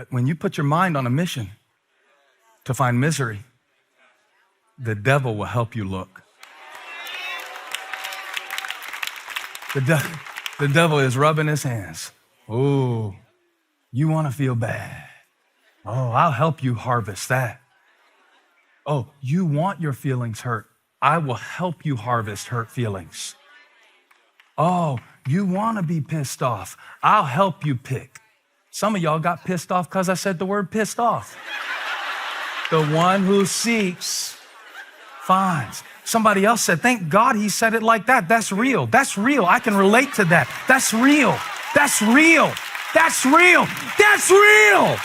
But when you put your mind on a mission to find misery, the devil will help you look. The devil is rubbing his hands. Oh, you want to feel bad. Oh, I'll help you harvest that. Oh, you want your feelings hurt. I will help you harvest hurt feelings. Oh, you want to be pissed off. I'll help you pick. Some of y'all got pissed off because I said the word pissed off. The one who seeks finds. Somebody else said, thank God he said it like that. That's real. That's real. I can relate to that. That's real. That's real. That's real. That's real.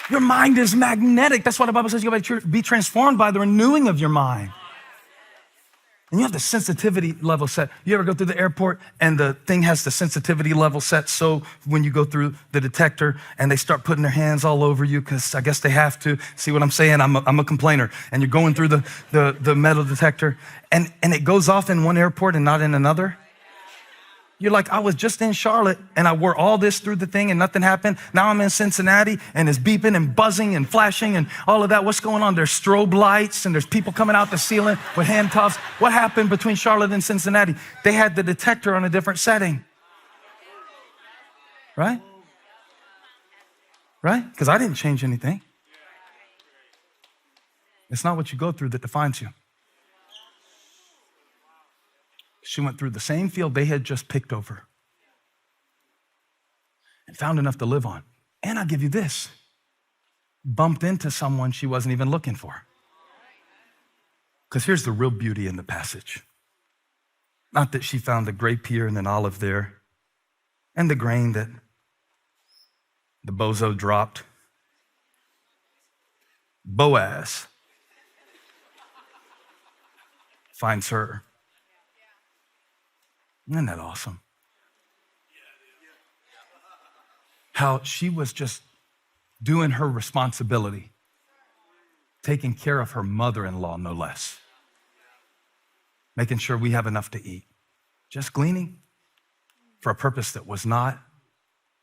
Your mind is magnetic. That's why the Bible says you got to be transformed by the renewing of your mind. And you have the sensitivity level set. You ever go through the airport and the thing has the sensitivity level set, so when you go through the detector and they start putting their hands all over you, because I guess they have to. See what I'm saying? I'm a complainer. And you're going through the metal detector and it goes off in one airport and not in another. You're like, I was just in Charlotte and I wore all this through the thing and nothing happened. Now I'm in Cincinnati and it's beeping and buzzing and flashing and all of that. What's going on? There's strobe lights and there's people coming out the ceiling with handcuffs. What happened between Charlotte and Cincinnati? They had the detector on a different setting. Right? Right? Because I didn't change anything. It's not what you go through that defines you. She went through the same field they had just picked over and found enough to live on. And I'll give you this, bumped into someone she wasn't even looking for. Because here's the real beauty in the passage. Not that she found a grape here and an olive there, and the grain that the bozo dropped. Boaz finds her. Isn't that awesome? How she was just doing her responsibility, taking care of her mother-in-law, no less, making sure we have enough to eat, just gleaning for a purpose that was not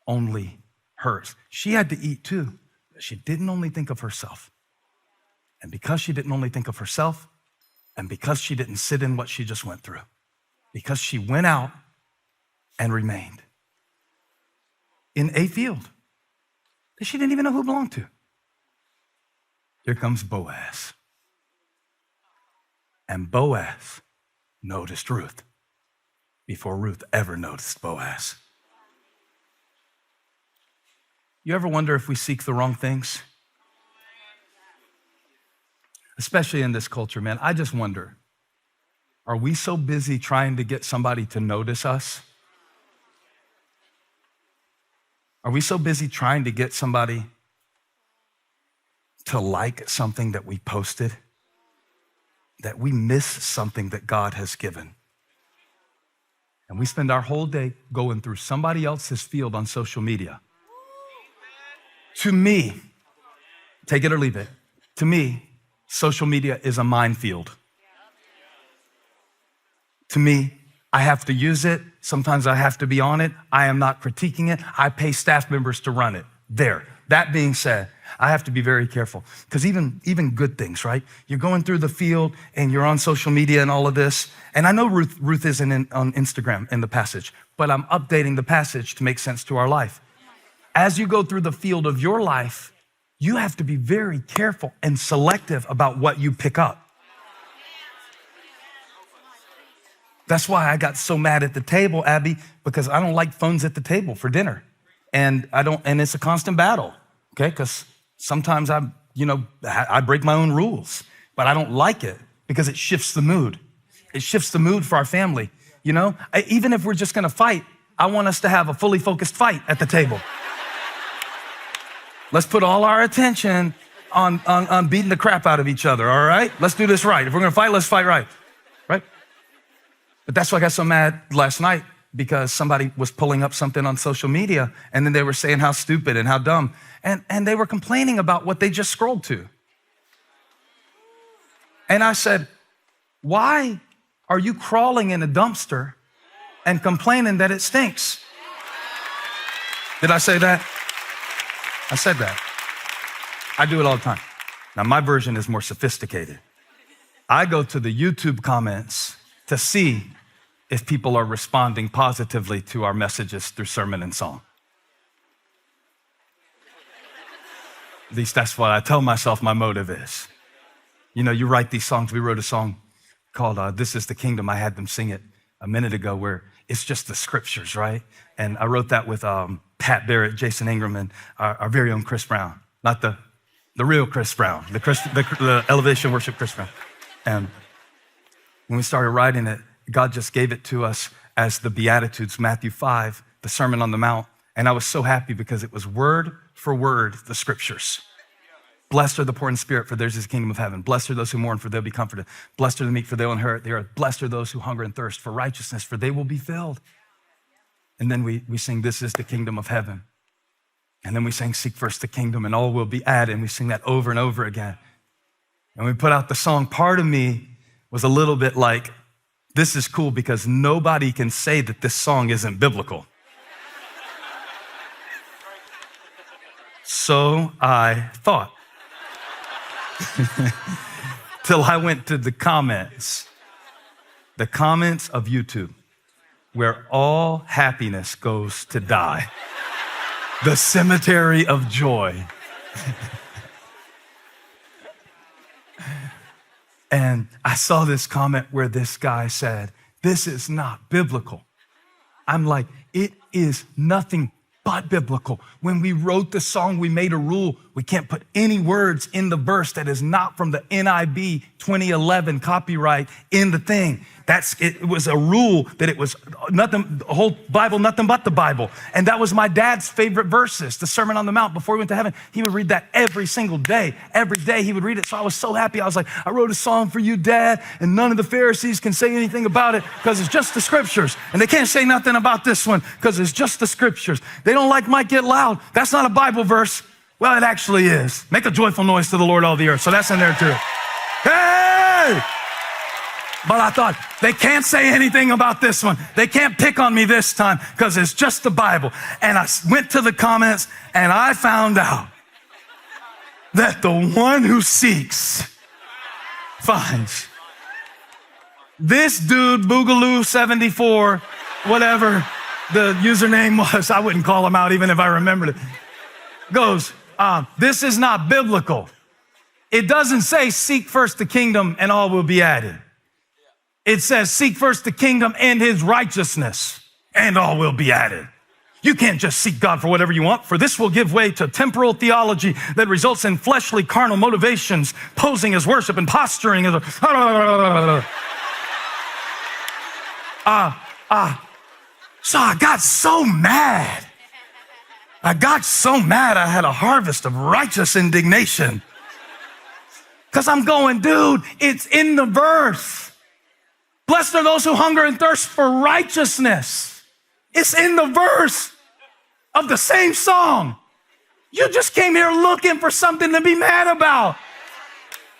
only hers. She had to eat too, but she didn't only think of herself. And because she didn't only think of herself, and because she didn't sit in what she just went through, because she went out and remained in a field that she didn't even know who it belonged to. Here comes Boaz. And Boaz noticed Ruth before Ruth ever noticed Boaz. You ever wonder if we seek the wrong things? Especially in this culture, man. I just wonder, are we so busy trying to get somebody to notice us? Are we so busy trying to get somebody to like something that we posted that we miss something that God has given? And we spend our whole day going through somebody else's field on social media. To me, take it or leave it, to me, social media is a minefield. To me, I have to use it. Sometimes I have to be on it. I am not critiquing it. I pay staff members to run it. There. That being said, I have to be very careful because even good things, right? You're going through the field and you're on social media and all of this. And I know Ruth isn't on Instagram in the passage, but I'm updating the passage to make sense to our life. As you go through the field of your life, you have to be very careful and selective about what you pick up. That's why I got so mad at the table, Abby, because I don't like phones at the table for dinner. And it's a constant battle, okay? Because sometimes I break my own rules, but I don't like it because it shifts the mood. It shifts the mood for our family, you know? Even if we're just gonna fight, I want us to have a fully focused fight at the table. Let's put all our attention on beating the crap out of each other, all right? Let's do this right. If we're gonna fight, let's fight right, right? But that's why I got so mad last night, because somebody was pulling up something on social media and then they were saying how stupid and how dumb. And they were complaining about what they just scrolled to. And I said, why are you crawling in a dumpster and complaining that it stinks? Did I say that? I said that. I do it all the time. Now, my version is more sophisticated. I go to the YouTube comments to see if people are responding positively to our messages through sermon and song. At least that's what I tell myself my motive is. You know, you write these songs. We wrote a song called This Is the Kingdom. I had them sing it a minute ago where it's just the scriptures, right? And I wrote that with Pat Barrett, Jason Ingram, and our very own Chris Brown. Not the real Chris Brown, the Elevation Worship Chris Brown. And when we started writing it, God just gave it to us as the Beatitudes, Matthew 5, the Sermon on the Mount. And I was so happy because it was word for word, the scriptures. Blessed are the poor in spirit, for theirs is the kingdom of heaven. Blessed are those who mourn, for they'll be comforted. Blessed are the meek, for they will inherit the earth. Blessed are those who hunger and thirst for righteousness, for they will be filled. And then we sing, this is the kingdom of heaven. And then we sing, seek first the kingdom, and all will be added. And we sing that over and over again. And we put out the song. Part of me was a little bit like, this is cool because nobody can say that this song isn't biblical. So I thought. Till I went to the comments of YouTube, where all happiness goes to die. The cemetery of joy. And I saw this comment where this guy said, this is not biblical. I'm like, it is nothing but biblical. When we wrote the song, we made a rule. We can't put any words in the verse that is not from the NIV 2011 copyright in the thing. It was a rule that it was nothing, the whole Bible, nothing but the Bible. And that was my dad's favorite verses, the Sermon on the Mount. Before he went to heaven, he would read that every single day. Every day he would read it. So I was so happy. I was like, I wrote a song for you, Dad, and none of the Pharisees can say anything about it because it's just the scriptures. And they can't say nothing about this one because it's just the scriptures. They don't like Mike Get Loud. That's not a Bible verse. Well, it actually is. Make a joyful noise to the Lord, all the earth. So that's in there too. Hey! But I thought, they can't say anything about this one. They can't pick on me this time because it's just the Bible. And I went to the comments and I found out that the one who seeks finds. This dude, Boogaloo74, whatever the username was, I wouldn't call him out even if I remembered it, goes, this is not biblical. It doesn't say seek first the kingdom and all will be added. It says, seek first the kingdom and his righteousness, and all will be added. You can't just seek God for whatever you want, for this will give way to temporal theology that results in fleshly, carnal motivations, posing as worship and posturing as So I got so mad. I had a harvest of righteous indignation. Because I'm going, dude, it's in the verse. Blessed are those who hunger and thirst for righteousness. It's in the verse of the same song. You just came here looking for something to be mad about.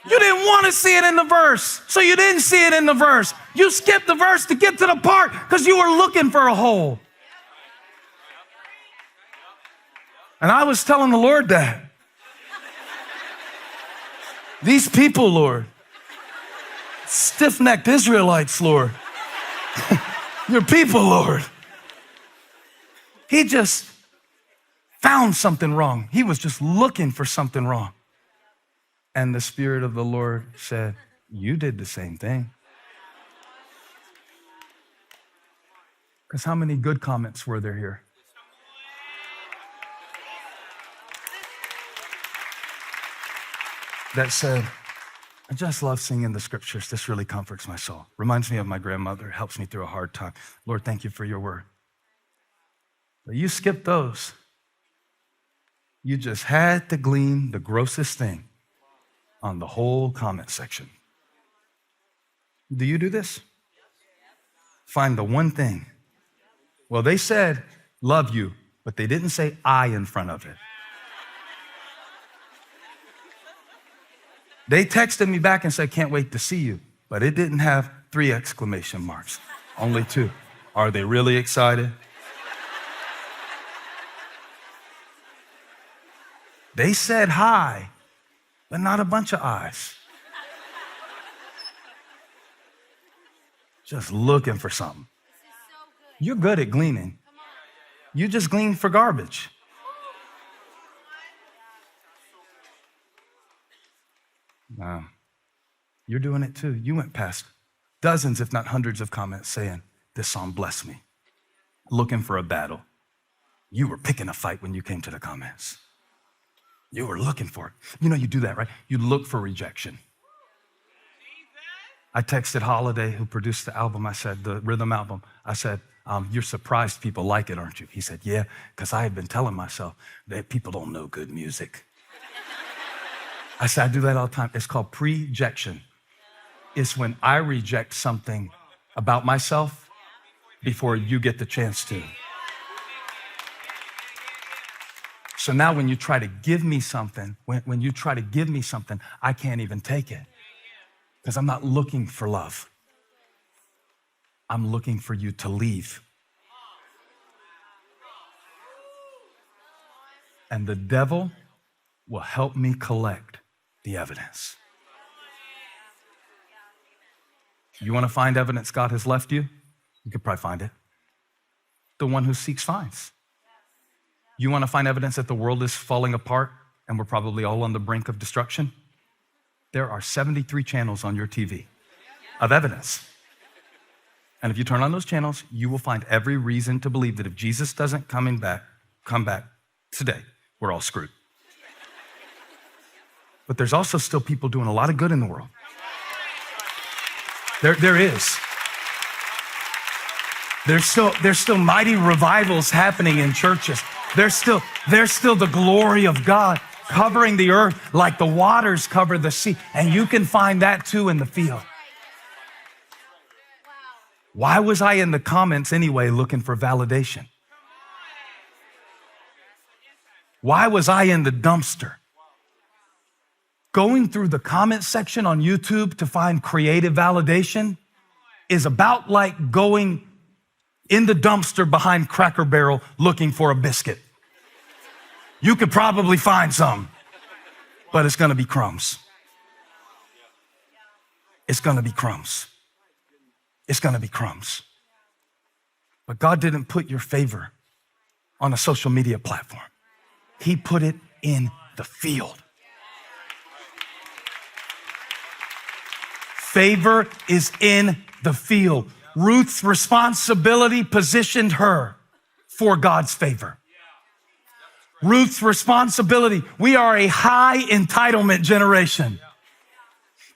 You didn't want to see it in the verse, so you didn't see it in the verse. You skipped the verse to get to the part because you were looking for a hole. And I was telling the Lord that. These people, Lord, stiff-necked Israelites, Lord. Your people, Lord. He just found something wrong. He was just looking for something wrong. And the Spirit of the Lord said, you did the same thing. Because how many good comments were there here? That said, I just love singing the scriptures. This really comforts my soul. Reminds me of my grandmother, helps me through a hard time. Lord, thank you for your word. But you skipped those. You just had to glean the grossest thing on the whole comment section. Do you do this? Find the one thing. Well, they said, love you, but they didn't say I in front of it. They texted me back and said, can't wait to see you. But it didn't have 3 exclamation marks, only 2. Are they really excited? They said hi, but not a bunch of eyes. Just looking for something. You're good at gleaning. You just glean for garbage. Wow. You're doing it too. You went past dozens, if not hundreds of comments saying, this song blessed me. Looking for a battle. You were picking a fight when you came to the comments. You were looking for it. You know, you do that, right? You look for rejection. I texted Holiday, who produced the album. I said, the rhythm album. I said, you're surprised people like it, aren't you? He said, yeah, because I had been telling myself that people don't know good music. I said, I do that all the time. It's called prejection. It's when I reject something about myself before you get the chance to. So now when you try to give me something, when you try to give me something, I can't even take it because I'm not looking for love. I'm looking for you to leave. And the devil will help me collect the evidence. You want to find evidence God has left you? You could probably find it. The one who seeks finds. You want to find evidence that the world is falling apart and we're probably all on the brink of destruction? There are 73 channels on your TV of evidence. And if you turn on those channels, you will find every reason to believe that if Jesus doesn't come back today, we're all screwed. But there's also still people doing a lot of good in the world. There is. There's still mighty revivals happening in churches. There's still the glory of God covering the earth like the waters cover the sea. And you can find that too in the field. Why was I in the comments anyway looking for validation? Why was I in the dumpster? Going through the comment section on YouTube to find creative validation is about like going in the dumpster behind Cracker Barrel looking for a biscuit. You could probably find some, but it's gonna be crumbs. It's gonna be crumbs. It's gonna be crumbs. But God didn't put your favor on a social media platform. He put it in the field. Favor is in the field. Ruth's responsibility positioned her for God's favor. Ruth's responsibility. We are a high entitlement generation.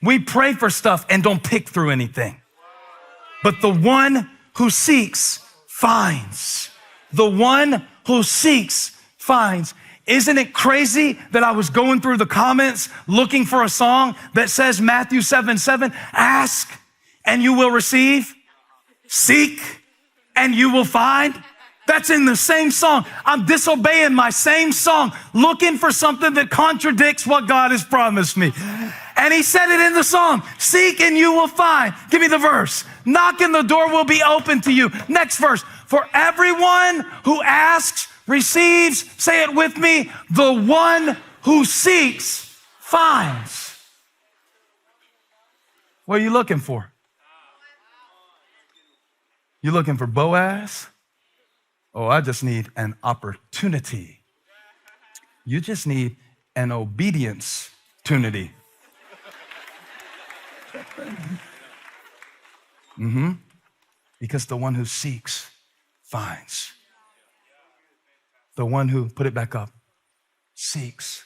We pray for stuff and don't pick through anything. But the one who seeks finds. The one who seeks finds. Isn't it crazy that I was going through the comments looking for a song that says Matthew 7:7, ask and you will receive, seek and you will find? That's in the same song. I'm disobeying my same song, looking for something that contradicts what God has promised me. And he said it in the song, seek and you will find. Give me the verse. Knock and the door will be open to you. Next verse. For everyone who asks, receives, say it with me, the one who seeks finds. What are you looking for? You looking for Boaz? Oh, I just need an opportunity. You just need an obedience-tunity. Because the one who seeks finds. The one who, put it back up, seeks.